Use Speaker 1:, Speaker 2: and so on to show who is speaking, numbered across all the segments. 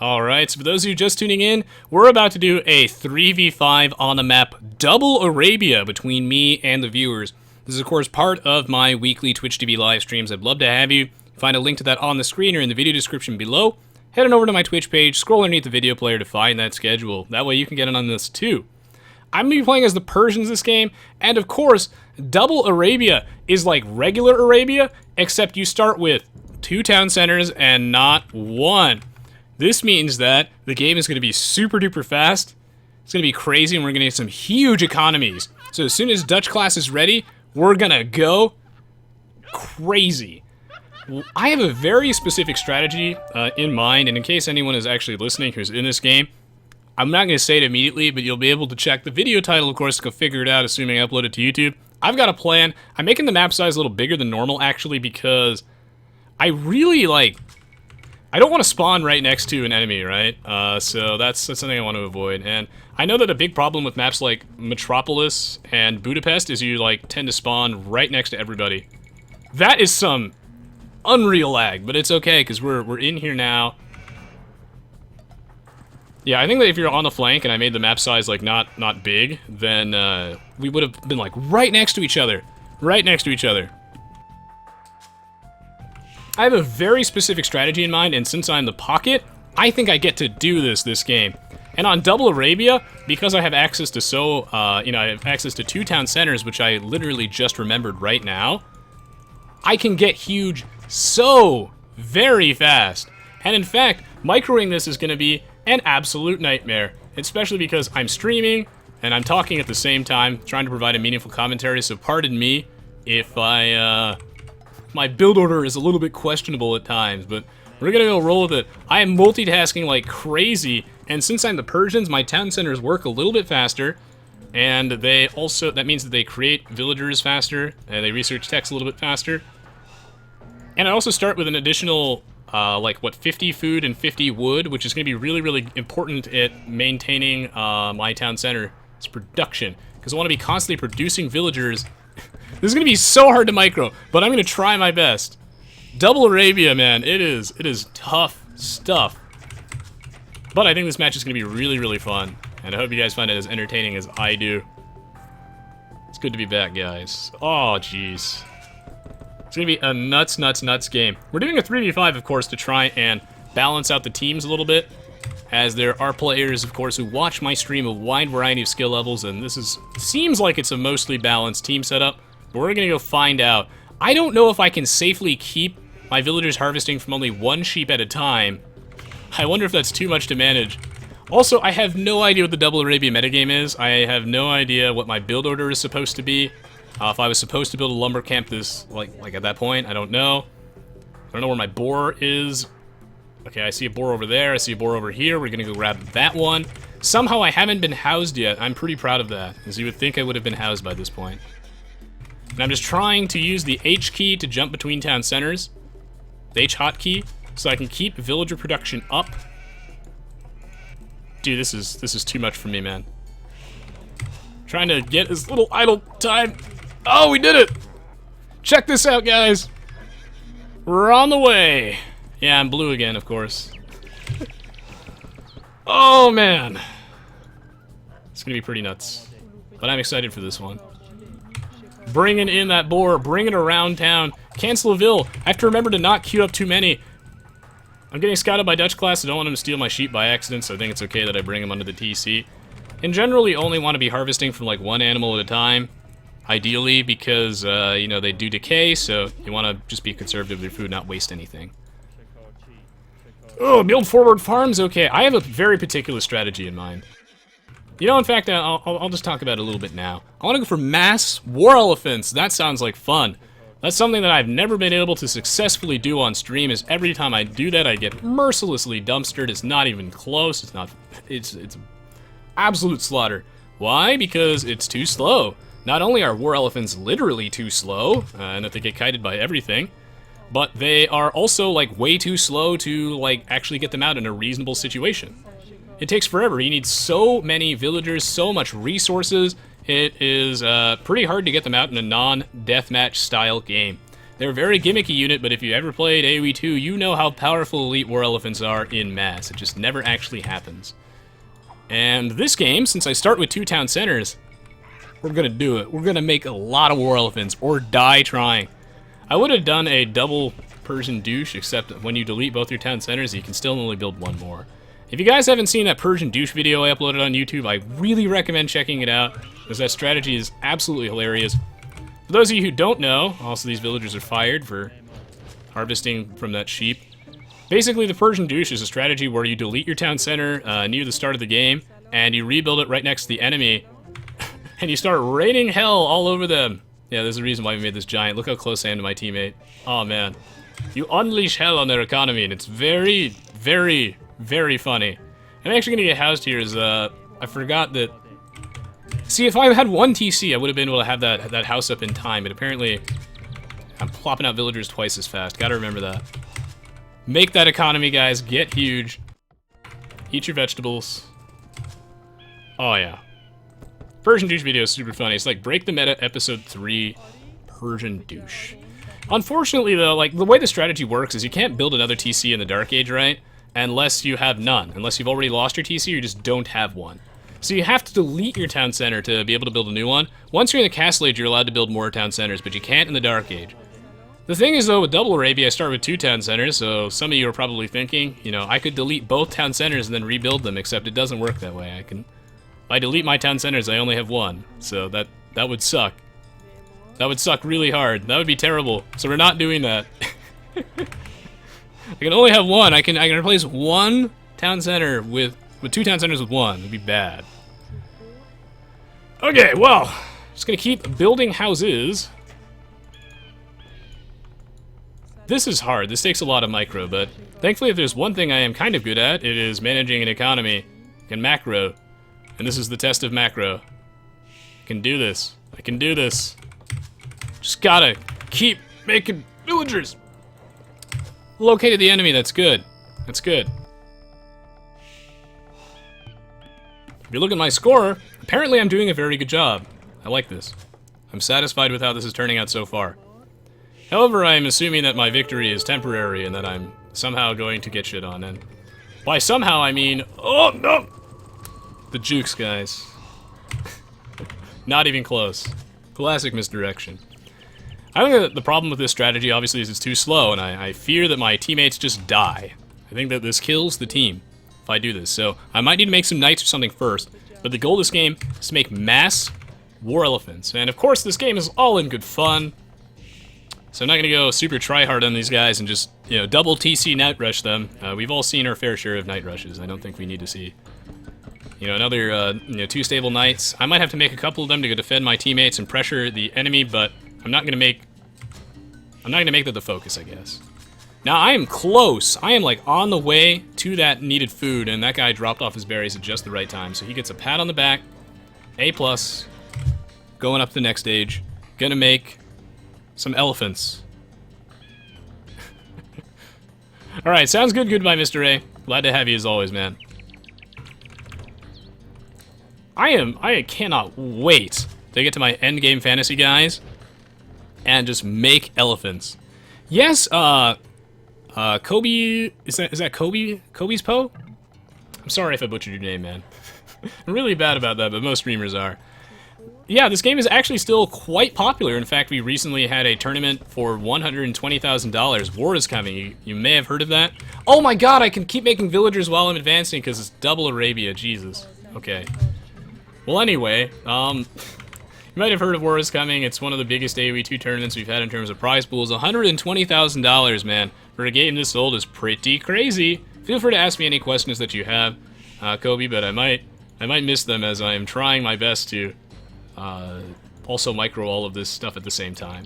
Speaker 1: Alright, so for those of you just tuning in, we're about to do a 3v5 on the map Double Arabia between me and the viewers. This is, of course, part of my weekly Twitch TV live streams. I'd love to have you. Find a link to that on the screen or in the video description below. Head on over to my Twitch page, scroll underneath the video player to find that schedule. That way you can get in on this too. I'm going to be playing as the Persians this game, and of course, Double Arabia is like regular Arabia, except you start with 2 town centers and not 1. This means that the game is going to be super duper fast, it's going to be crazy, and we're going to get some huge economies. So as soon as Dutch class is ready, we're going to go crazy. I have a very specific strategy in mind, and in case anyone is actually listening who's in this game, I'm not going to say it immediately, but you'll be able to check the video title, of course, to go figure it out, assuming I upload it to YouTube. I've got a plan. I'm making the map size a little bigger than normal, actually, because I really, I don't want to spawn right next to an enemy, right? So that's something I want to avoid. And I know that a big problem with maps like Metropolis and Budapest is you, tend to spawn right next to everybody. That is some unreal lag, but it's okay, because we're in here now. Yeah, I think that if you're on the flank and I made the map size, not big, then, we would have been, right next to each other. Right next to each other. I have a very specific strategy in mind, and since I'm the pocket, I think I get to do this game. And on Double Arabia, because I have access to I have access to 2 town centers, which I literally just remembered right now, I can get huge so very fast. And in fact, microing this is going to be an absolute nightmare, especially because I'm streaming and I'm talking at the same time, trying to provide a meaningful commentary, so pardon me if my build order is a little bit questionable at times, but we're gonna go roll with it. I am multitasking like crazy, and since I'm the Persians, my town centers work a little bit faster, and that means that they create villagers faster, and they research text a little bit faster. And I also start with an additional, 50 food and 50 wood, which is gonna be really, really important at maintaining my town center's production, because I want to be constantly producing villagers. This is going to be so hard to micro, but I'm going to try my best. Double Arabia, man, it is tough stuff. But I think this match is going to be really, really fun, and I hope you guys find it as entertaining as I do. It's good to be back, guys. Oh, jeez. It's going to be a nuts game. We're doing a 3v5, of course, to try and balance out the teams a little bit, as there are players, of course, who watch my stream a wide variety of skill levels, and seems like it's a mostly balanced team setup. But we're gonna go find out. I don't know if I can safely keep my villagers harvesting from only 1 sheep at a time. I wonder if that's too much to manage. Also, I have no idea what the Double Arabia metagame is. I have no idea what my build order is supposed to be. If I was supposed to build a lumber camp this, at that point, I don't know. I don't know where my boar is. Okay, I see a boar over there, I see a boar over here, we're gonna go grab that one. Somehow I haven't been housed yet. I'm pretty proud of that, as you would think I would have been housed by this point. And I'm just trying to use the H key to jump between town centers, the H hotkey, so I can keep villager production up. Dude, this is too much for me, man. Trying to get as little idle time. Oh, we did it! Check this out, guys. We're on the way. Yeah, I'm blue again, of course. Oh, man. It's gonna be pretty nuts. But I'm excited for this one. Bringing in that boar, bring it around town. Cancel a vill. I have to remember to not queue up too many. I'm getting scouted by Dutch class. I don't want him to steal my sheep by accident, so I think it's okay that I bring him under the TC. And generally, only want to be harvesting from 1 animal at a time. Ideally, because, they do decay, so you want to just be conservative with your food, not waste anything. Oh, build forward farms? Okay, I have a very particular strategy in mind. In fact, I'll just talk about it a little bit now. I want to go for mass war elephants. That sounds like fun. That's something that I've never been able to successfully do on stream, is every time I do that, I get mercilessly dumpstered. It's not even close. It's absolute slaughter. Why? Because it's too slow. Not only are war elephants literally too slow, and that they get kited by everything, but they are also, way too slow to, actually get them out in a reasonable situation. It takes forever. You need so many villagers, so much resources. It is pretty hard to get them out in a non-deathmatch style game. They're a very gimmicky unit, but if you ever played Aoe2, you know how powerful elite war elephants are in mass. It just never actually happens. And this game, since I start with 2 town centers, we're gonna do it. We're gonna make a lot of war elephants, or die trying. I would have done a double Persian douche, except when you delete both your town centers, you can still only build 1 more. If you guys haven't seen that Persian douche video I uploaded on YouTube, I really recommend checking it out, because that strategy is absolutely hilarious. For those of you who don't know, also these villagers are fired for harvesting from that sheep. Basically, the Persian douche is a strategy where you delete your town center near the start of the game, and you rebuild it right next to the enemy, and you start raining hell all over them. Yeah, there's a reason why we made this giant. Look how close I am to my teammate. Oh, man. You unleash hell on their economy, and it's very, very, very funny. I'm actually going to get housed here is, I forgot that... See, if I had 1 TC, I would have been able to have that house up in time, but apparently I'm plopping out villagers twice as fast. Gotta remember that. Make that economy, guys. Get huge. Eat your vegetables. Oh, yeah. Persian douche video is super funny. It's like Break the Meta Episode 3 Persian douche. Unfortunately, though, like, the way the strategy works is you can't build another TC in the Dark Age, right? Unless you have none. Unless you've already lost your TC or you just don't have one. So you have to delete your town center to be able to build a new one. Once you're in the Castle Age, you're allowed to build more town centers, but you can't in the Dark Age. The thing is, though, with Double Arabia, I start with 2 town centers, so some of you are probably thinking, you know, I could delete both town centers and then rebuild them, except it doesn't work that way. If I delete my town centers, I only have 1, so that would suck. That would suck really hard. That would be terrible. So we're not doing that. I can only have 1. I can replace 1 town center with 2 town centers with 1. It'd be bad. Okay, well, just gonna keep building houses. This is hard. This takes a lot of micro, but thankfully, if there's one thing I am kind of good at, it is managing an economy and macro. And this is the test of macro. I can do this. I can do this. Just gotta keep making villagers. Located the enemy. That's good. That's good. If you look at my score, apparently I'm doing a very good job. I like this. I'm satisfied with how this is turning out so far. However, I'm assuming that my victory is temporary and that I'm somehow going to get shit on. And by somehow, I mean, oh no! The jukes, guys. Not even close. Classic misdirection. I think that the problem with this strategy, obviously, is it's too slow, and I fear that my teammates just die. I think that this kills the team if I do this. So I might need to make some knights or something first. But the goal of this game is to make mass war elephants. And of course, this game is all in good fun. So I'm not going to go super try-hard on these guys and just, you know, double TC night rush them. We've all seen our fair share of night rushes. I don't think we need to see, you know, another, 2 stable knights. I might have to make a couple of them to go defend my teammates and pressure the enemy, but I'm not going to make that the focus, I guess. Now, I am close. I am, like, on the way to that needed food, and that guy dropped off his berries at just the right time. So he gets a pat on the back. A+. Going up to the next stage. Gonna make some elephants. Alright, sounds good. Goodbye, Mr. A. Glad to have you as always, man. I cannot wait to get to my endgame fantasy, guys, and just make elephants. Yes, Kobe, is that Kobe? Kobe's Poe? I'm sorry if I butchered your name, man. I'm really bad about that, but most streamers are. Yeah, this game is actually still quite popular. In fact, we recently had a tournament for $120,000. War is coming. You may have heard of that. Oh my god, I can keep making villagers while I'm advancing because it's double Arabia. Jesus. Okay. Well, anyway, you might have heard of War is Coming. It's one of the biggest Aoe2 tournaments we've had in terms of prize pools. $120,000, man, for a game this old is pretty crazy. Feel free to ask me any questions that you have, Kobe, but I might miss them as I am trying my best to also micro all of this stuff at the same time.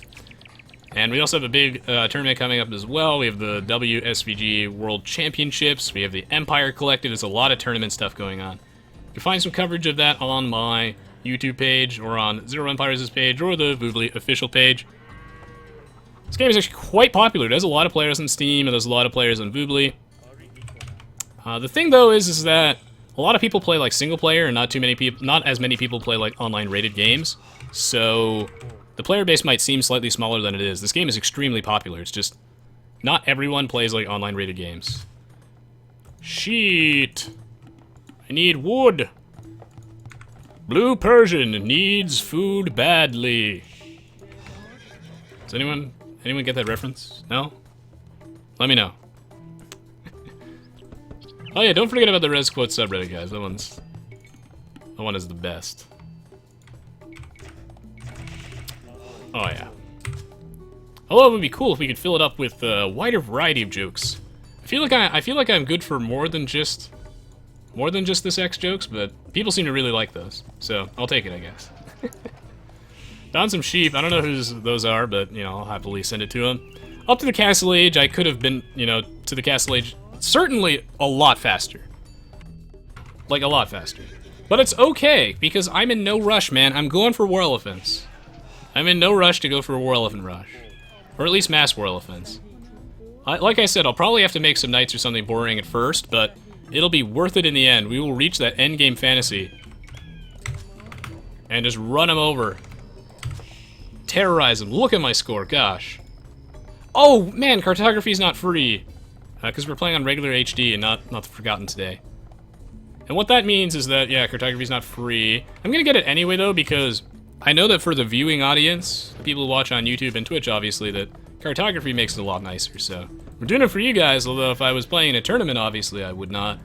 Speaker 1: And we also have a big tournament coming up as well. We have the WSVG World Championships. We have the Empire Collective. There's a lot of tournament stuff going on. You can find some coverage of that on my YouTube page or on Zero Empires' page or the Voobly official page. This game is actually quite popular. It has a lot of players on Steam and there's a lot of players on Voobly. The thing though is that a lot of people play like single player and not as many people play like online rated games. So The player base might seem slightly smaller than it is. This game is extremely popular. It's just not everyone plays like online rated games. Sheet. I need wood. Blue Persian needs food badly. Does anyone get that reference? No? Let me know. Oh yeah, don't forget about the Res Quote subreddit, guys. That one is the best. Oh yeah. Although it would be cool if we could fill it up with a wider variety of jokes. I feel like I'm good for more than just the sex jokes, but people seem to really like those, so I'll take it, I guess. Found some sheep. I don't know whose those are, but you know, I'll happily send it to them. Up to the Castle Age, I could have been, you know, to the Castle Age certainly a lot faster. Like a lot faster. But it's okay because I'm in no rush, man. I'm going for war elephants. I'm in no rush to go for a war elephant rush. Or at least mass war elephants. Like I said, I'll probably have to make some knights or something boring at first, but it'll be worth it in the end. We will reach that endgame fantasy. And just run them over. Terrorize them. Look at my score, gosh. Oh, man, cartography is not free. Because we're playing on regular HD and not the Forgotten today. And what that means is that, yeah, cartography is not free. I'm going to get it anyway, though, because I know that for the viewing audience, the people who watch on YouTube and Twitch, obviously, that cartography makes it a lot nicer, so we're doing it for you guys, although if I was playing in a tournament, obviously, I would not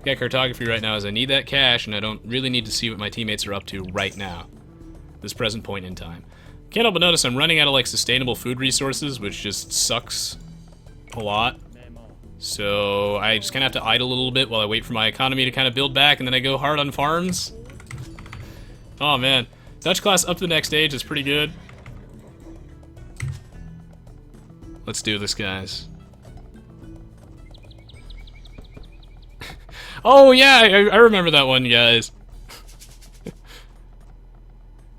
Speaker 1: get cartography right now, as I need that cash, and I don't really need to see what my teammates are up to right now, this present point in time. Can't help but notice I'm running out of, like, sustainable food resources, which just sucks a lot. So I just kind of have to idle a little bit while I wait for my economy to kind of build back, and then I go hard on farms. Oh, man. Dutch class up to the next stage is pretty good. Let's do this, guys. Oh, yeah, I remember that one, guys.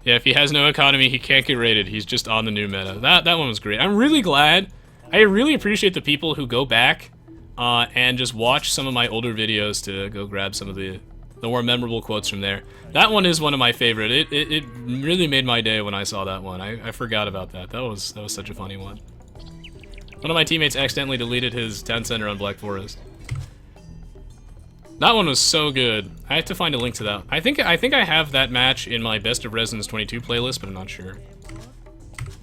Speaker 1: Yeah, if he has no economy, he can't get rated. He's just on the new meta. That one was great. I'm really glad. I really appreciate the people who go back and just watch some of my older videos to go grab some of the more memorable quotes from there. That one is one of my favorite. It really made my day when I saw that one. I forgot about that. That was such a funny one. One of my teammates accidentally deleted his town center on Black Forest. That one was so good. I have to find a link to that. I think I have that match in my Best of Residence 22 playlist, but I'm not sure.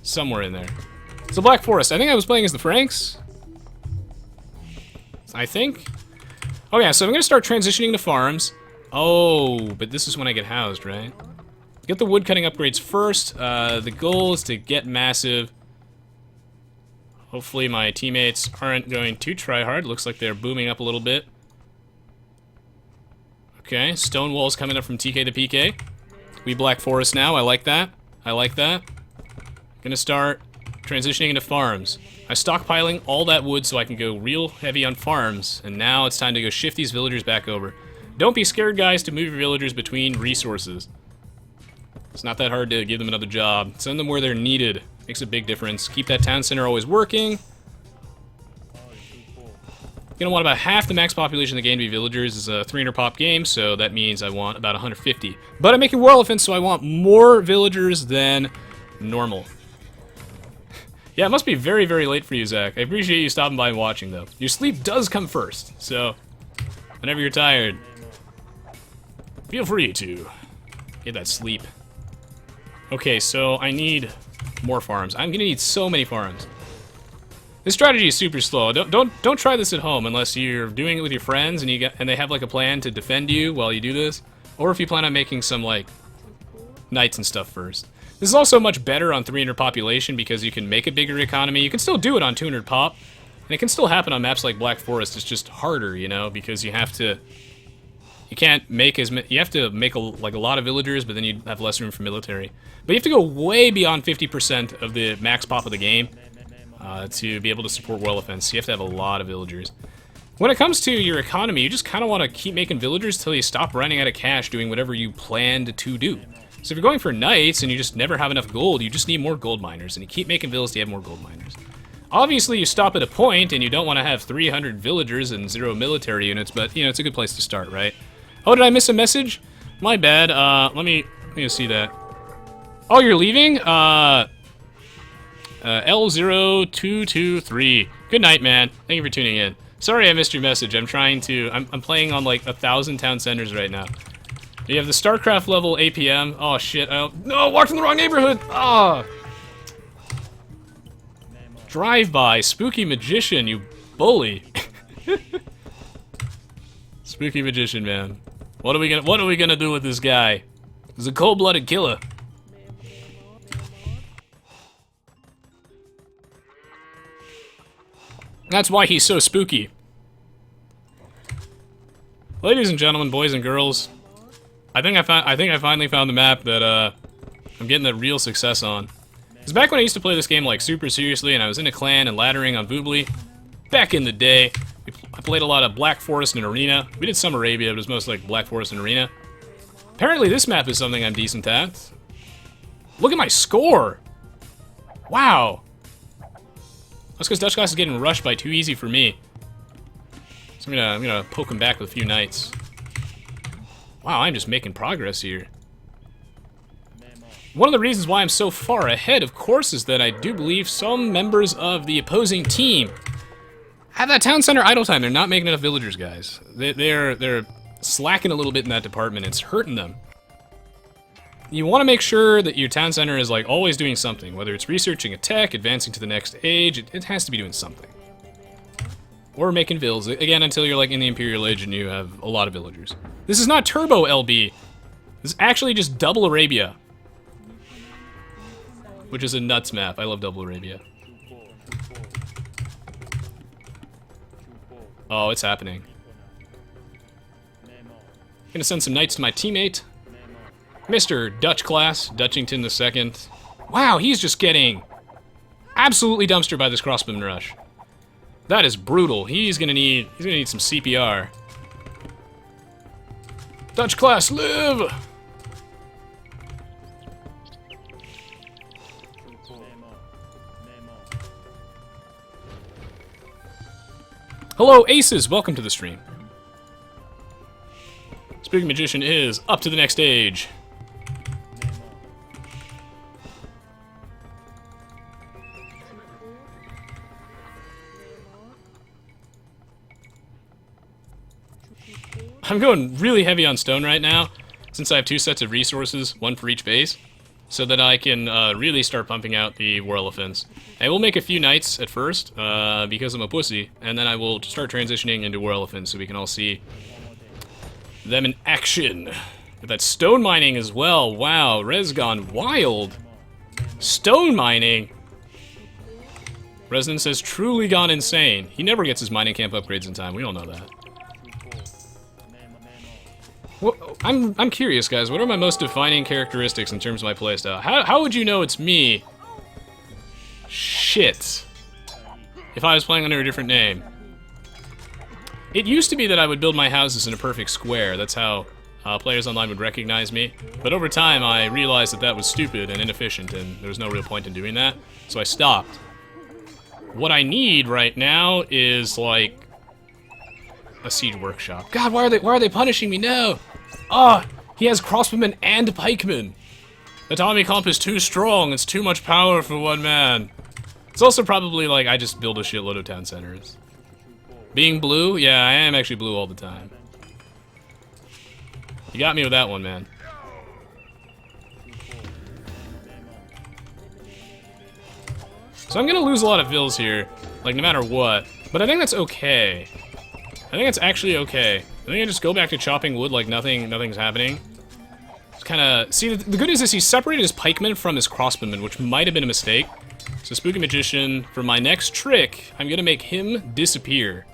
Speaker 1: Somewhere in there. So Black Forest. I think I was playing as the Franks. I think. Oh yeah, so I'm gonna start transitioning to farms. Oh, but this is when I get housed, right? Get the wood cutting upgrades first. The goal is to get massive. Hopefully my teammates aren't going to try hard. Looks like they're booming up a little bit. Okay, stone walls coming up from TK to PK. We Black Forest now. I like that. I like that. Gonna start transitioning into farms. I'm stockpiling all that wood so I can go real heavy on farms, and now it's time to go shift these villagers back over. Don't be scared, guys, to move your villagers between resources. It's not that hard to give them another job. Send them where they're needed. Makes a big difference. Keep that town center always working. Gonna want about half the max population of the game to be villagers. It's a 300 pop game, so that means I want about 150. But I'm making war elephants, so I want more villagers than normal. Yeah, it must be very, very late for you, Zach. I appreciate you stopping by and watching, though. Your sleep does come first, so whenever you're tired, feel free to get that sleep. Okay, so I need more farms. I'm gonna need so many farms. This strategy is super slow. Don't try this at home unless you're doing it with your friends and they have like a plan to defend you while you do this, or if you plan on making some like knights and stuff first. This is also much better on 300 population because you can make a bigger economy. You can still do it on 200 pop, and it can still happen on maps like Black Forest. It's just harder, you know, because you have to. You can't make as many. You have to make a lot of villagers, but then you have less room for military. But you have to go way beyond 50% of the max pop of the game to be able to support war elephants. So you have to have a lot of villagers. When it comes to your economy, you just kind of want to keep making villagers till you stop running out of cash doing whatever you planned to do. So if you're going for knights and you just never have enough gold, you just need more gold miners, and you keep making villas to have more gold miners. Obviously, you stop at a point, and you don't want to have 300 villagers and 0 military units, but, you know, it's a good place to start, right? Oh, did I miss a message? My bad. Let me see that. Oh, you're leaving? L0223. Good night, man. Thank you for tuning in. Sorry I missed your message. I'm playing on like 1,000 town centers right now. You have the StarCraft level APM. Oh shit, no, walked in the wrong neighborhood! Ah! Drive-by, spooky magician, you bully. Spooky magician, man. What are we gonna do with this guy? He's a cold-blooded killer. That's why he's so spooky. Ladies and gentlemen, boys and girls, I think I finally found the map that I'm getting the real success on. It's back when I used to play this game like super seriously, and I was in a clan and laddering on Voobly. Back in the day, I played a lot of Black Forest and Arena. We did some Arabia, but it was mostly like Black Forest and Arena. Apparently, this map is something I'm decent at. Look at my score! Wow. That's because Dutch Class is getting rushed by too easy for me. So I'm gonna poke him back with a few knights. Wow, I'm just making progress here. One of the reasons why I'm so far ahead, of course, is that I do believe some members of the opposing team have that town center idle time. They're not making enough villagers, guys. They're slacking a little bit in that department. It's hurting them. You want to make sure that your town center is like always doing something, whether it's researching a tech, advancing to the next age, it has to be doing something. Or making vills, again, until you're like in the Imperial Age and you have a lot of villagers. This is not Turbo LB. This is actually just Double Arabia. Which is a nuts map. I love Double Arabia. Oh, it's happening. Gonna send some knights to my teammate. Mr. Dutch Class, Dutchington II. Wow, he's just getting absolutely dumpstered by this crossbowman rush. That is brutal. He's gonna need some CPR. Dutch Class, live! Hello, Aces! Welcome to the stream. Spooky Magician is up to the next stage. I'm going really heavy on stone right now, since I have 2 sets of resources, 1 for each base, so that I can really start pumping out the war elephants. I will make a few knights at first, because I'm a pussy, and then I will start transitioning into war elephants so we can all see them in action. But that stone mining as well, wow, Res gone wild. Stone mining? Resonance says truly gone insane. He never gets his mining camp upgrades in time, we all know that. Well, I'm curious, guys. What are my most defining characteristics in terms of my playstyle? How would you know it's me? Shit. If I was playing under a different name. It used to be that I would build my houses in a perfect square. That's how players online would recognize me. But over time, I realized that that was stupid and inefficient, and there was no real point in doing that. So I stopped. What I need right now is, like, a siege workshop. God, why are they punishing me? No! Ah, he has crossbowmen and pikemen. The Tommy comp is too strong. It's too much power for one man. It's also probably like I just build a shitload of town centers. Being blue? Yeah, I am actually blue all the time. You got me with that one, man. So I'm gonna lose a lot of vills here, like no matter what. But I think that's okay. I think it's actually okay. I think I just go back to chopping wood like nothing's happening. Just kind of see. The good news is he separated his pikemen from his crossbowmen, which might have been a mistake. So Spooky Magician, for my next trick, I'm gonna make him disappear.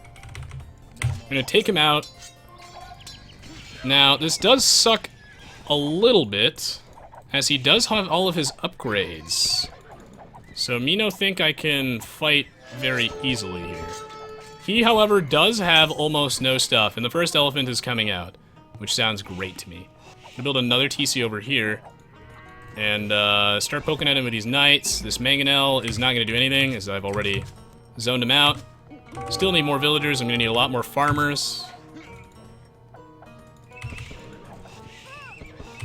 Speaker 1: I'm gonna take him out. Now this does suck a little bit, as he does have all of his upgrades. So me no think I can fight very easily here. He, however, does have almost no stuff, and the first elephant is coming out, which sounds great to me. I'm gonna build another TC over here, and start poking at him with these knights. This mangonel is not gonna do anything, as I've already zoned him out. Still need more villagers. I'm gonna need a lot more farmers.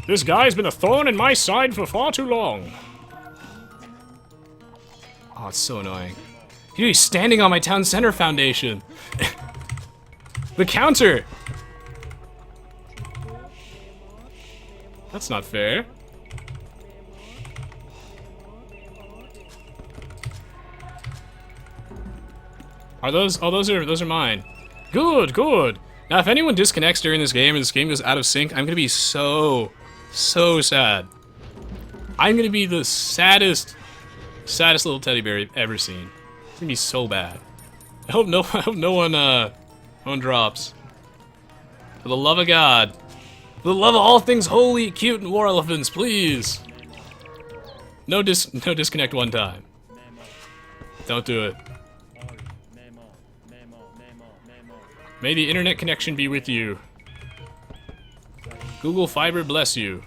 Speaker 1: This guy's been a thorn in my side for far too long. Oh, it's so annoying. Dude, he's standing on my town center foundation. The counter! That's not fair. Are those? Oh, those are mine. Good, good. Now, if anyone disconnects during this game and this game goes out of sync, I'm gonna be so sad. I'm gonna be the saddest little teddy bear you've ever seen. It's gonna be so bad. I hope no one drops. For the love of God. For the love of all things holy, cute, and war elephants, please. No disconnect one time. Don't do it. May the internet connection be with you. Google Fiber bless you.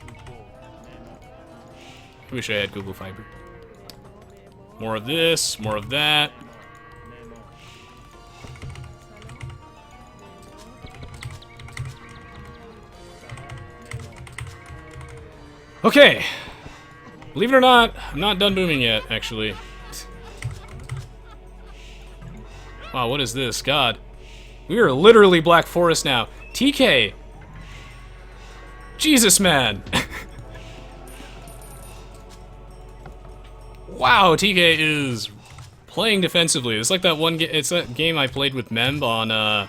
Speaker 1: I wish I had Google Fiber. More of this, more of that. Okay. Believe it or not, I'm not done booming yet, actually. Wow, what is this? God. We are literally Black Forest now. TK! Jesus, man! Wow, TK is playing defensively. It's like that one it's that game I played with Memb on, it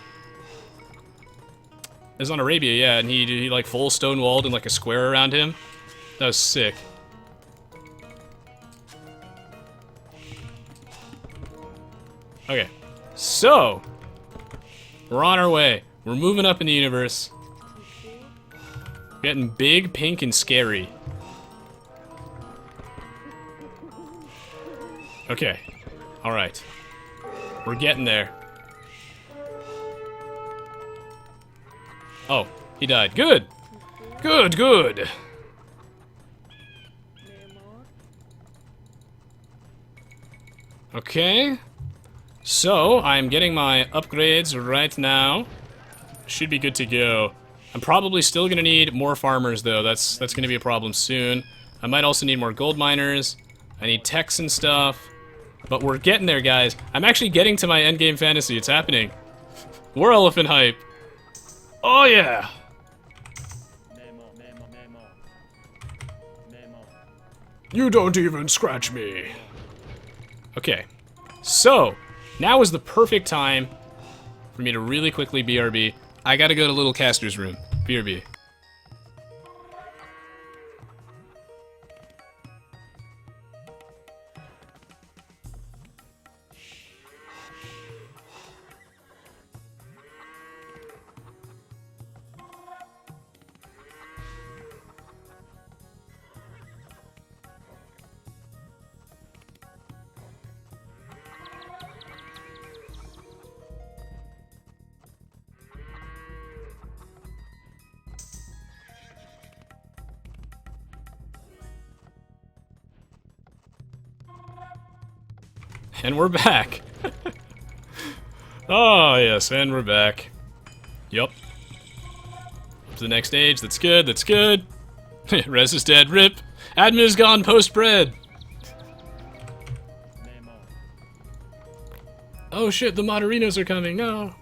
Speaker 1: was on Arabia, yeah, and he like full stone walled and like a square around him. That was sick. Okay, so we're on our way. We're moving up in the universe. Getting big, pink, and scary. Okay. Alright. We're getting there. Oh, he died. Good! Good, good! Okay. So, I'm getting my upgrades right now. Should be good to go. I'm probably still gonna need more farmers, though. That's gonna be a problem soon. I might also need more gold miners. I need techs and stuff. But we're getting there, guys. I'm actually getting to my endgame fantasy. It's happening. War elephant hype. Oh, yeah! You don't even scratch me. Okay. So, now is the perfect time for me to really quickly BRB. I gotta go to Little Caster's room. BRB. And we're back. Oh, yes, and we're back. Yup. Up to the next stage. That's good, that's good. Res is dead, rip. Admin is gone, post-bread. Oh shit, the Moderinos are coming, no.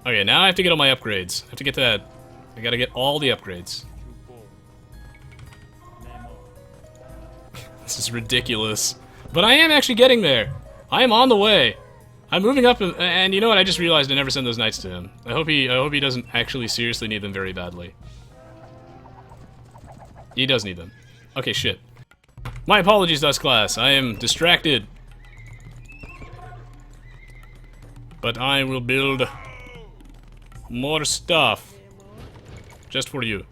Speaker 1: Okay, now I have to get all my upgrades. I have to get that. I gotta get all the upgrades. This is ridiculous. But I am actually getting there. I am on the way. I'm moving up, and you know what? I just realized I never sent those knights to him. I hope he doesn't actually seriously need them very badly. He does need them. Okay, shit. My apologies, Dust Class. I am distracted. But I will build more stuff. Just for you.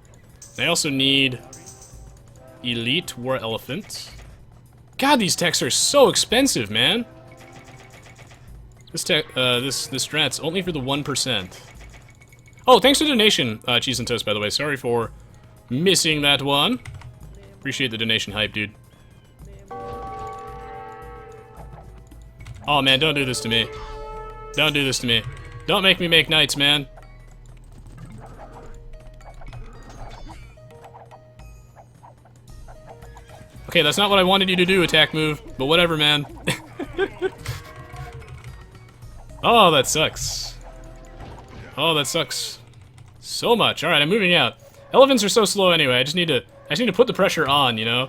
Speaker 1: I also need elite war elephants. God, these techs are so expensive, man. This strat's only for the 1%. Oh, thanks for the donation, Cheese and Toast, by the way. Sorry for missing that one. Appreciate the donation hype, dude. Oh, man, don't do this to me. Don't do this to me. Don't make me make knights, man. Okay, that's not what I wanted you to do, attack move, but whatever, man. Oh, that sucks. Oh, that sucks so much. All right, I'm moving out. Elephants are so slow anyway. I just need to put the pressure on, you know?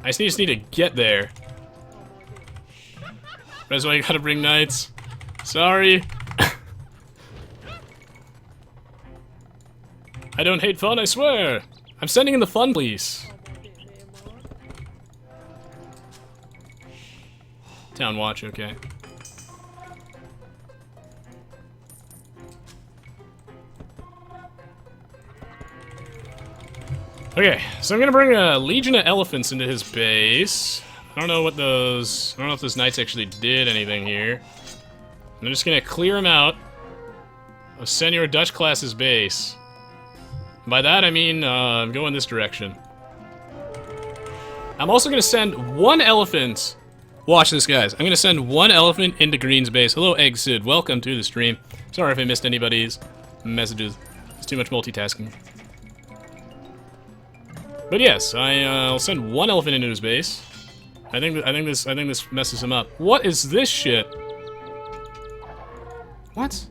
Speaker 1: I just need to get there. That's why you gotta bring knights. Sorry. I don't hate fun, I swear. I'm sending in the fun police. Town watch, okay. Okay, so I'm gonna bring a legion of elephants into his base. I don't know if those knights actually did anything here. I'm just gonna clear him out of Senor Dutch class's base. By that I mean, go in this direction. I'm also gonna send one elephant. Watch this, guys. I'm gonna send one elephant into Green's base. Hello, Egg Sid. Welcome to the stream. Sorry if I missed anybody's messages. It's too much multitasking. But yes, I'll send one elephant into his base. I think this messes him up. What is this shit? What?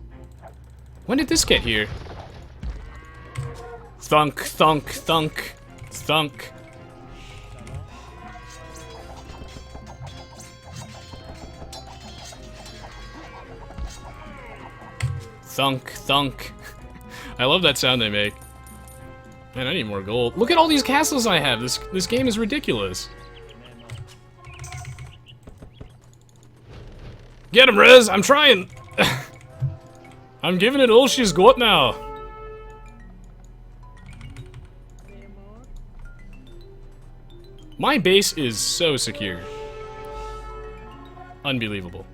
Speaker 1: When did this get here? Thunk, thunk, thunk, thunk. Thunk, thunk. I love that sound they make. Man, I need more gold. Look at all these castles I have. This game is ridiculous. Get him, Rez! I'm trying! I'm giving it all she's got now. My base is so secure. Unbelievable.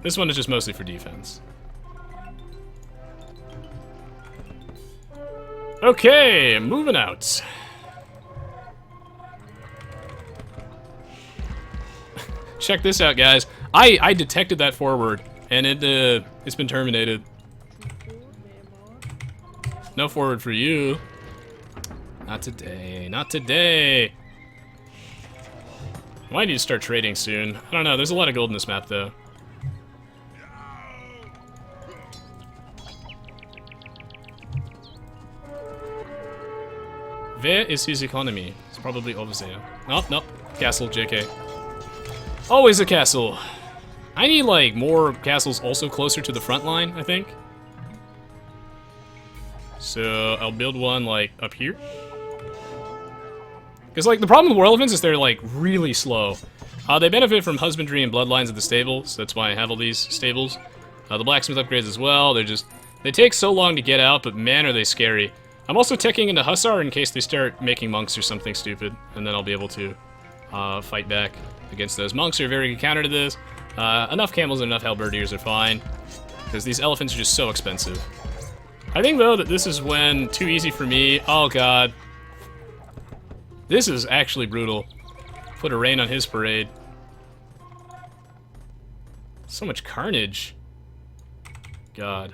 Speaker 1: This one is just mostly for defense. Okay, moving out. Check this out, guys. I detected that forward, and it's been terminated. No forward for you. Not today. Not today. Might need to start trading soon. I don't know. There's a lot of gold in this map, though. Where is his economy? It's probably over there. Nope, nope. Castle, JK. Always a castle. I need, like, more castles also closer to the front line, I think. So, I'll build one, like, up here. Because, like, the problem with war elephants is they're, like, really slow. They benefit from husbandry and bloodlines of the stables. That's why I have all these stables. The blacksmith upgrades as well. They take so long to get out, but man, are they scary. I'm also teching into Hussar in case they start making monks or something stupid, and then I'll be able to fight back against those. Monks are a very good counter to this. Enough camels and enough halberdiers are fine, because these elephants are just so expensive. I think, though, that this is when too easy for me. Oh, God. This is actually brutal. Put a rain on his parade. So much carnage. God.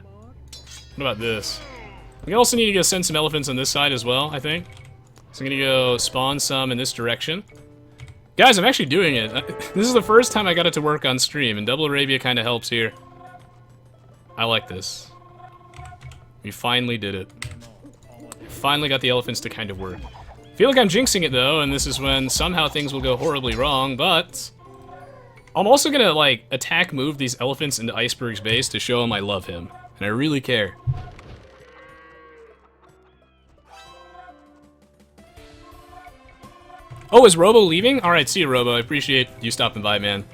Speaker 1: What about this? We also need to go send some elephants on this side as well, I think. So I'm gonna go spawn some in this direction. Guys, I'm actually doing it. This is the first time I got it to work on stream, and Double Arabia kind of helps here. I like this. We finally did it. Finally got the elephants to kind of work. I feel like I'm jinxing it, though, and this is when somehow things will go horribly wrong, but I'm also gonna, like, attack move these elephants into Iceberg's base to show him I love him, and I really care. Oh, is Robo leaving? Alright, see you, Robo. I appreciate you stopping by, man.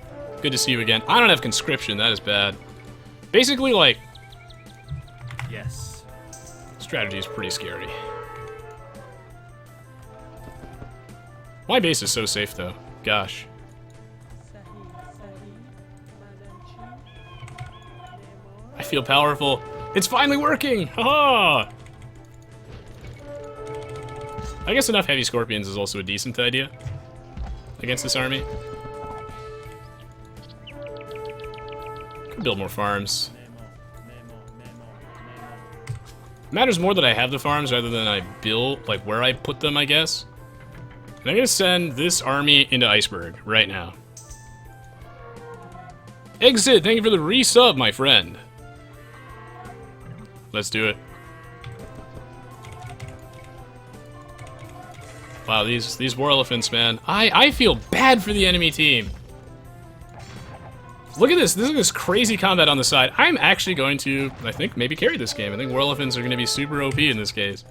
Speaker 1: Good to see you again. I don't have conscription, that is bad. Basically, like... Yes. Strategy is pretty scary. My base is so safe, though. Gosh. I feel powerful. It's finally working! Haha! I guess enough heavy scorpions is also a decent idea against this army. Could build more farms. Matters more that I have the farms rather than I build, like, where I put them, I guess. And I'm gonna send this army into Iceberg right now. Exit, thank you for the resub, my friend. Let's do it. Wow, these war elephants, man. I feel bad for the enemy team. Look at this. This is this crazy combat on the side. I'm actually going to, I think, maybe carry this game. I think war elephants are going to be super OP in this case.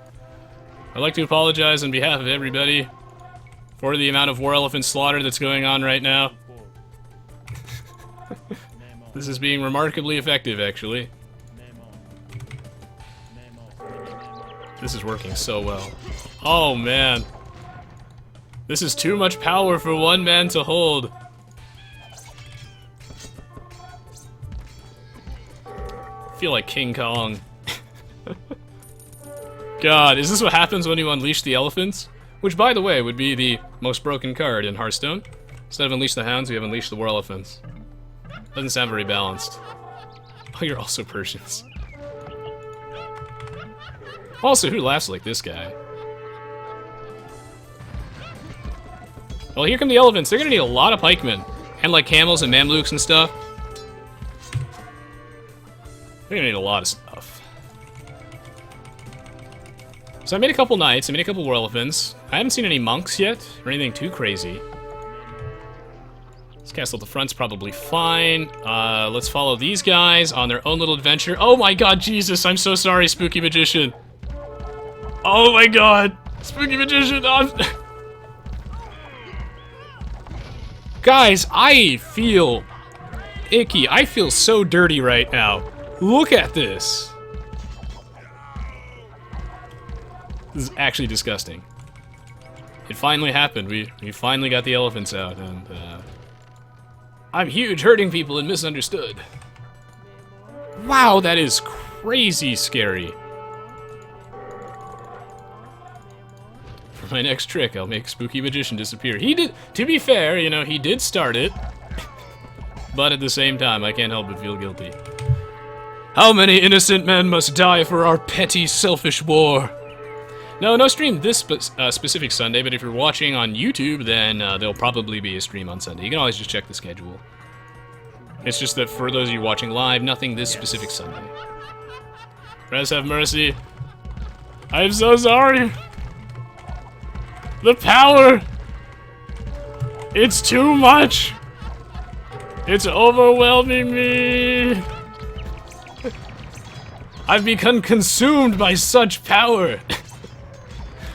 Speaker 1: I'd like to apologize on behalf of everybody for the amount of war elephant slaughter that's going on right now. This is being remarkably effective, actually. This is working so well. Oh, man. This is too much power for one man to hold. I feel like King Kong. God, is this what happens when you unleash the elephants? Which, by the way, would be the most broken card in Hearthstone. Instead of unleash the hounds, we have unleashed the war elephants. Doesn't sound very balanced. Oh, you're also Persians. Also, who laughs like this guy? Well, here come the elephants. They're gonna need a lot of pikemen. And like camels and mamluks and stuff. They're gonna need a lot of stuff. So I made a couple knights, I made a couple war elephants. I haven't seen any monks yet, or anything too crazy. This castle at the front's probably fine. Let's follow these guys on their own little adventure. Oh my god, Jesus, I'm so sorry, Spooky Magician. Oh my god, Spooky Magician. Guys, I feel icky. I feel so dirty right now. Look at this. This is actually disgusting. It finally happened. We finally got the elephants out, and I'm huge, hurting people and misunderstood. Wow, that is crazy scary. For my next trick, I'll make Spooky Magician disappear. He did, to be fair, you know, he did start it. But at the same time, I can't help but feel guilty. How many innocent men must die for our petty, selfish war? No stream this specific Sunday, but if you're watching on YouTube, then there'll probably be a stream on Sunday. You can always just check the schedule. It's just that for those of you watching live, nothing this specific Sunday. Res, have mercy. I'm so sorry. The power! It's too much! It's overwhelming me! I've become consumed by such power!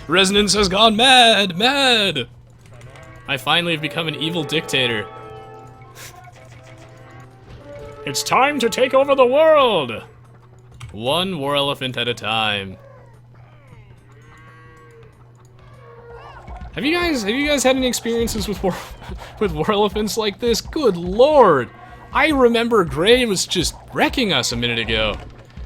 Speaker 1: Resonance has gone mad! Mad! I finally have become an evil dictator. It's time to take over the world! One war elephant at a time. Have you guys had any experiences with war elephants like this? Good lord! I remember Gray was just wrecking us a minute ago.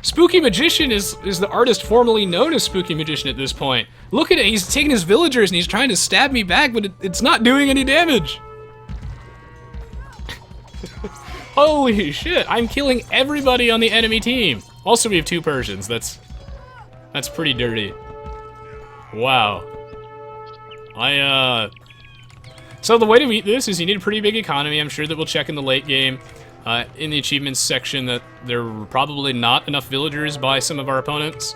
Speaker 1: Spooky Magician is the artist formerly known as Spooky Magician at this point. Look at it, he's taking his villagers and he's trying to stab me back, but it's not doing any damage. Holy shit, I'm killing everybody on the enemy team. Also, we have 2 Persians, that's pretty dirty. Wow. So the way to beat this is you need a pretty big economy. I'm sure that we'll check in the late game. In the achievements section that there were probably not enough villagers by some of our opponents.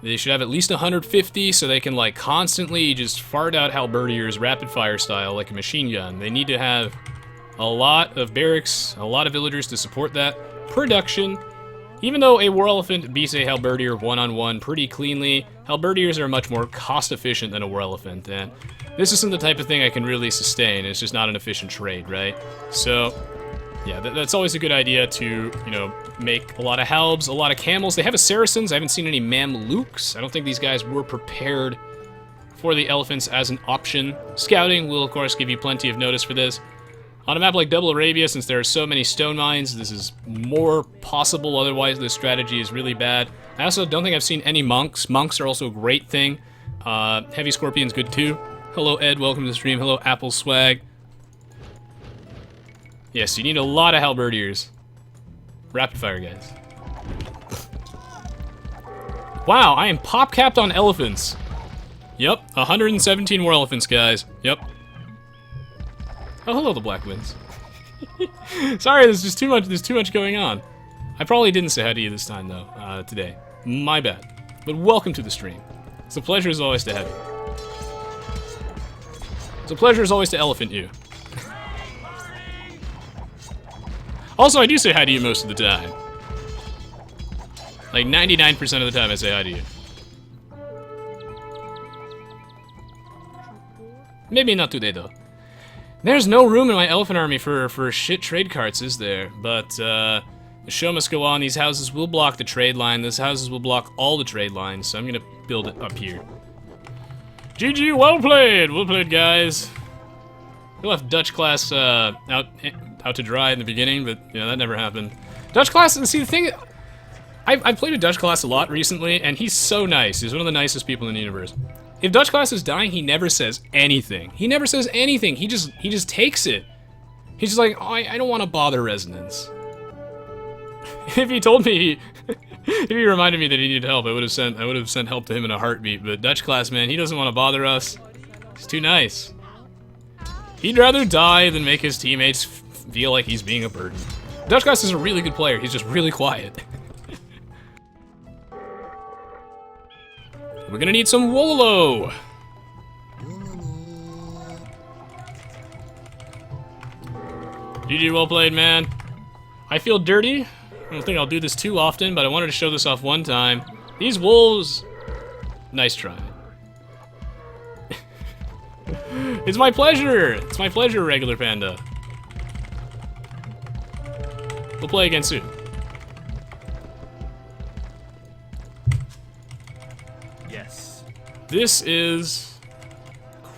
Speaker 1: They should have at least 150 so they can like constantly just fart out Halberdiers rapid fire style like a machine gun. They need to have a lot of barracks, a lot of villagers to support that production. Even though a war elephant beats a Halberdier one-on-one pretty cleanly, Halberdiers are much more cost efficient than a war elephant, and this isn't the type of thing I can really sustain. It's just not an efficient trade, right? So yeah, that's always a good idea to, you know, make a lot of halbs, a lot of camels. They have a Saracens. I haven't seen any mamluks. I don't think these guys were prepared for the elephants as an option. Scouting will, of course, give you plenty of notice for this. On a map like Double Arabia, since there are so many stone mines, this is more possible. Otherwise, this strategy is really bad. I also don't think I've seen any monks. Monks are also a great thing. Heavy Scorpion's good too. Hello, Ed. Welcome to the stream. Hello, Apple Swag. Yes, you need a lot of Halberdiers. Rapid fire, guys. Wow, I am pop-capped on elephants. Yep, 117 war elephants, guys. Yep. Oh, hello, the Black Winds. Sorry, there's just too much. There's too much going on. I probably didn't say hi to you this time, though, today. My bad. But welcome to the stream. It's a pleasure as always to have you. It's a pleasure as always to elephant you. Also, I do say hi to you most of the time. Like 99% of the time I say hi to you. Maybe not today, though. There's no room in my elephant army for shit trade carts, is there? But, the show must go on. These houses will block the trade line. These houses will block all the trade lines, so I'm gonna build it up here. GG, well played! Well played, guys. We left Dutch class, out to dry in the beginning, but, you know, that never happened. Dutch class, and see, the thing... I've played with Dutch class a lot recently, and he's so nice. He's one of the nicest people in the universe. If Dutch class is dying, he never says anything. He never says anything. He just takes it. He's just like, oh, I don't want to bother Resonance. If he told me, if he reminded me that he needed help, I would have sent help to him in a heartbeat. But Dutch class, man, he doesn't want to bother us. He's too nice. He'd rather die than make his teammates feel like he's being a burden. Dutch class is a really good player. He's just really quiet. We're gonna need some Wololo. GG, well played, man. I feel dirty. I don't think I'll do this too often, but I wanted to show this off one time. These wolves... Nice try. It's my pleasure! It's my pleasure, regular panda. We'll play again soon.
Speaker 2: Yes.
Speaker 1: This is...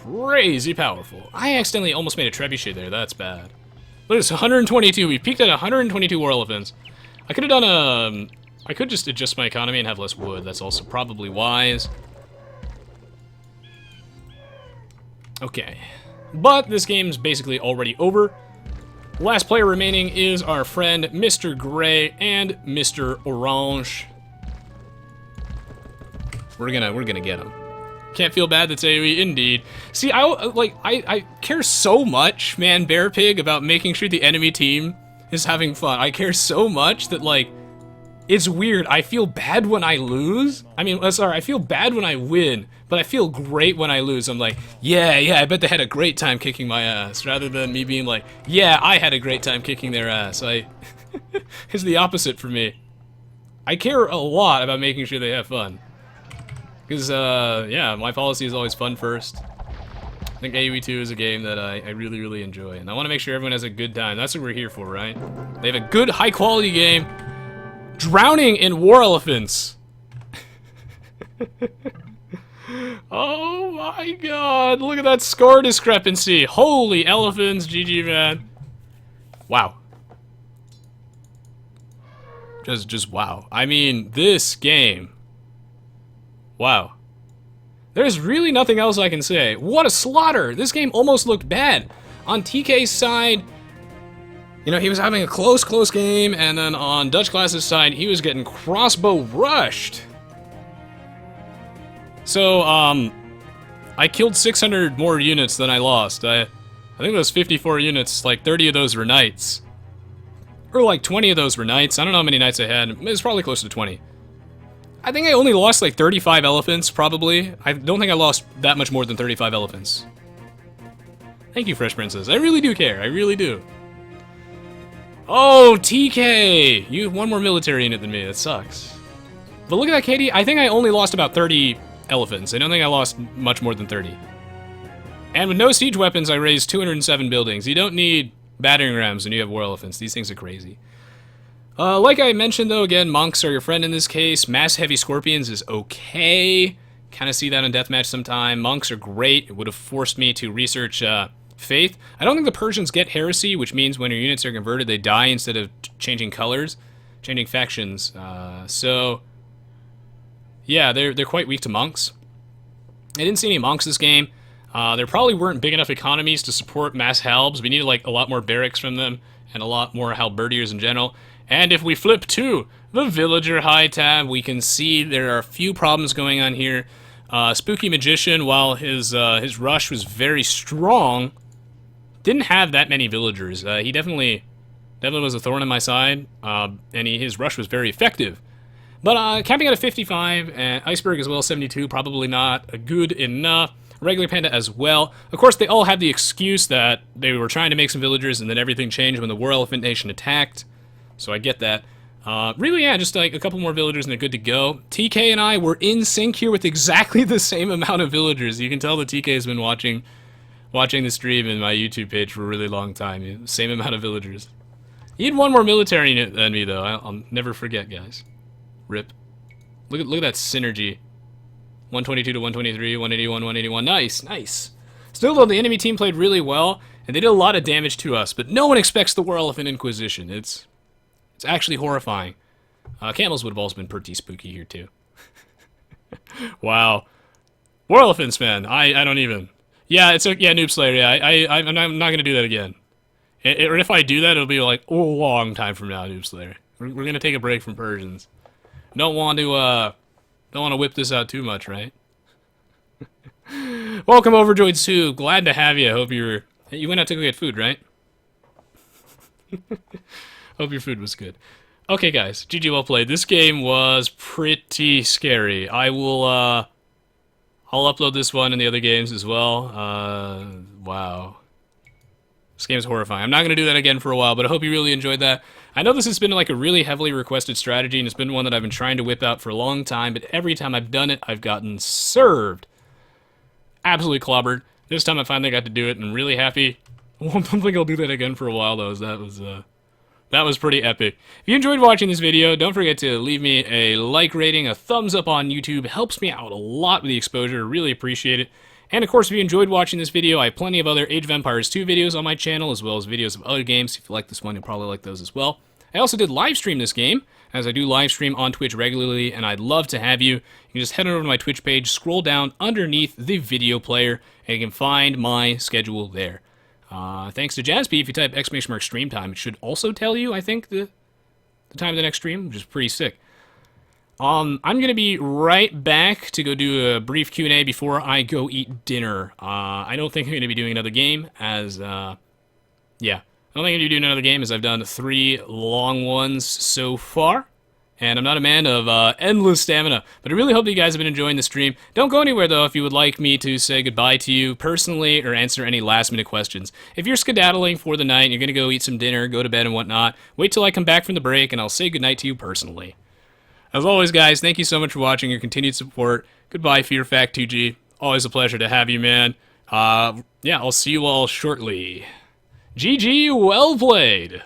Speaker 1: crazy powerful. I accidentally almost made a trebuchet there, that's bad. Look at this, 122. We peaked at 122 war elephants. I could have done a... I could just adjust my economy and have less wood. That's also probably wise. Okay. But this game's basically already over. Last player remaining is our friend Mr. Gray and Mr. Orange. We're gonna get him. Can't feel bad that's AoE, indeed. See, I care so much, man, Bear Pig, about making sure the enemy team is having fun. I care so much that, like, it's weird. I feel bad when I lose. I mean, sorry, I feel bad when I win, but I feel great when I lose. I'm like, yeah, I bet they had a great time kicking my ass, rather than me being like, yeah, I had a great time kicking their ass. It's the opposite for me. I care a lot about making sure they have fun. Because, yeah, my policy is always fun first. I think Aoe2 is a game that I really, really enjoy. And I want to make sure everyone has a good time. That's what we're here for, right? They have a good, high-quality game. Drowning in war elephants. Oh my god, look at that score discrepancy. Holy elephants, GG, man. Wow. Just wow. I mean, this game... Wow. There's really nothing else I can say. What a slaughter! This game almost looked bad. On TK's side, you know, he was having a close game, and then on Dutch Class's side, he was getting crossbow rushed. So, I killed 600 more units than I lost. I think those 54 units, like 30 of those were knights. Or like 20 of those were knights. I don't know how many knights I had. It was probably close to 20. I think I only lost like 35 elephants, probably. I don't think I lost that much more than 35 elephants. Thank you, Fresh Princess. I really do care. I really do. Oh, TK! You have one more military unit than me. That sucks. But look at that, Katie. I think I only lost about 30 elephants. I don't think I lost much more than 30. And with no siege weapons, I raised 207 buildings. You don't need battering rams when you have war elephants. These things are crazy. Like I mentioned, though, again, monks are your friend in this case. Mass heavy scorpions is okay. Kind of see that in deathmatch sometime. Monks are great. It would have forced me to research faith. I don't think the Persians get heresy, which means when your units are converted, they die instead of changing colors, changing factions. So, yeah, they're quite weak to monks. I didn't see any monks this game. There probably weren't big enough economies to support mass halbs. We needed like a lot more barracks from them and a lot more halberdiers in general. And if we flip to the villager high tab, we can see there are a few problems going on here. Spooky Magician, while his rush was very strong, didn't have that many villagers. He definitely was a thorn in my side, and his rush was very effective. But camping at a 55, and Iceberg as well, 72, probably not good enough. Regular Panda as well. Of course, they all had the excuse that they were trying to make some villagers, and then everything changed when the War Elephant Nation attacked. So I get that. Really, yeah, just like a couple more villagers and they're good to go. TK and I were in sync here with exactly the same amount of villagers. You can tell that TK has been watching the stream in my YouTube page for a really long time. Same amount of villagers. He had one more military than me, though. I'll never forget, guys. Rip. Look at that synergy. 122 to 123, 181, 181. Nice, nice. Still, though, the enemy team played really well, and they did a lot of damage to us, but no one expects the War Elephant Inquisition. It's actually horrifying. Camels would have also been pretty spooky here, too. Wow. War Elephants, man. I don't even... Yeah, yeah, Noob Slayer, yeah. I'm not going to do that again. Or if I do that, it'll be like a long time from now, Noob Slayer. We're going to take a break from Persians. Don't want to whip this out too much, right? Welcome, Overjoyed Sue. Glad to have you. Hope you went out to go get food, right? Hope your food was good. Okay, guys. GG, well played. This game was pretty scary. I'll upload this one and the other games as well. Wow. This game is horrifying. I'm not going to do that again for a while, but I hope you really enjoyed that. I know this has been like a really heavily requested strategy, and it's been one that I've been trying to whip out for a long time, but every time I've done it, I've gotten served. Absolutely clobbered. This time I finally got to do it, and I'm really happy. I don't think I'll do that again for a while, though. That was pretty epic. If you enjoyed watching this video, don't forget to leave me a like rating, a thumbs up on YouTube. It helps me out a lot with the exposure. Really appreciate it. And of course, if you enjoyed watching this video, I have plenty of other Age of Empires 2 videos on my channel, as well as videos of other games. If you like this one, you'll probably like those as well. I also did live stream this game, as I do live stream on Twitch regularly, and I'd love to have you. You can just head over to my Twitch page, scroll down underneath the video player, and you can find my schedule there. Thanks to Jazzby, if you type ! stream time, it should also tell you, I think, the time of the next stream, which is pretty sick. I'm going to be right back to go do a brief Q&A before I go eat dinner. I don't think I'm going to be doing another game, as, yeah. I don't think I'm going to be doing another game, as I've done 3 long ones so far. And I'm not a man of endless stamina, but I really hope that you guys have been enjoying the stream. Don't go anywhere, though, if you would like me to say goodbye to you personally or answer any last-minute questions. If you're skedaddling for the night, you're going to go eat some dinner, go to bed and whatnot, wait till I come back from the break, and I'll say goodnight to you personally. As always, guys, thank you so much for watching, your continued support. Goodbye, FearFact2G. Always a pleasure to have you, man. Yeah, I'll see you all shortly. GG, well played!